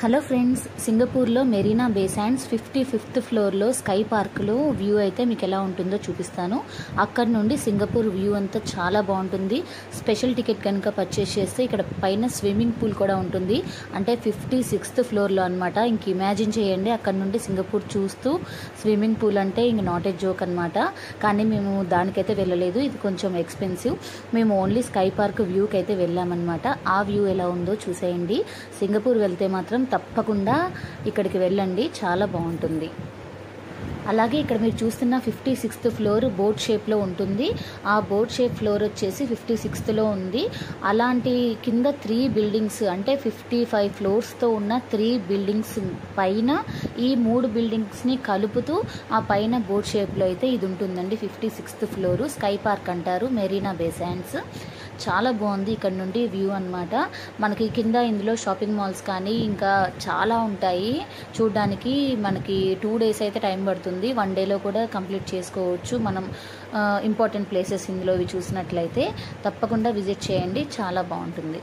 Hello friends, సింగపూర్లో మెరీనా బే sands 55th ఫ్లోర్లో sky పార్క్లో వ్యూ అయితే మీకు ఎలా ఉంటుందో చూపిస్తాను. అక్కడ నుండి సింగపూర్ వ్యూ అంతా చాలా బాగుంటుంది. స్పెషల్ టికెట్ కనుక పర్చేస్ చేస్తే ఇక్కడ పైన స్విమ్మింగ్ పూల్ కూడా ఉంటుంది. అంటే 56th ఫ్లోర్లో అనమాట. ఇంక ఇమాజిన్ చేయండి, అక్కడ నుండి సింగపూర్ చూస్తూ స్విమ్మింగ్ పూల్ అంటే ఇంక నాట్ ఏ జోక్ అనమాట. కానీ మేము దానికైతే వెళ్ళలేదు, ఇది కొంచెం ఎక్స్పెన్సివ్. మేము ఓన్లీ స్కై పార్క్ వ్యూకి అయితే వెళ్ళామన్నమాట. ఆ వ్యూ ఎలా ఉందో చూసేయండి. సింగపూర్ వెళ్తే మాత్రం తప్పకుండా ఇక్కడికి వెళ్ళండి, చాలా బాగుంటుంది. అలాగే ఇక్కడ మీరు చూస్తున్న 56th ఫ్లోర్ బోట్ షేప్లో ఉంటుంది. ఆ బోట్ షేప్ ఫ్లోర్ వచ్చేసి 56th ఉంది. అలాంటి కింద 3 బిల్డింగ్స్ అంటే 55 ఫ్లోర్స్తో ఉన్న 3 బిల్డింగ్స్ పైన ఈ 3 బిల్డింగ్స్ని కలుపుతూ ఆ పైన బోట్ షేప్లో అయితే ఇది ఉంటుందండి. 56th ఫ్లోరు స్కై పార్క్ అంటారు, మెరీనా బే శాండ్స్. చాలా బాగుంది ఇక్కడ నుండి వ్యూ అనమాట. మనకి కింద ఇందులో షాపింగ్ మాల్స్ కానీ ఇంకా చాలా ఉంటాయి చూడడానికి. మనకి 2 days అయితే టైం పడుతుంది, 1 dayలో కూడా కంప్లీట్ చేసుకోవచ్చు. మనం ఇంపార్టెంట్ ప్లేసెస్ ఇందులో చూసినట్లయితే తప్పకుండా విజిట్ చేయండి, చాలా బాగుంటుంది.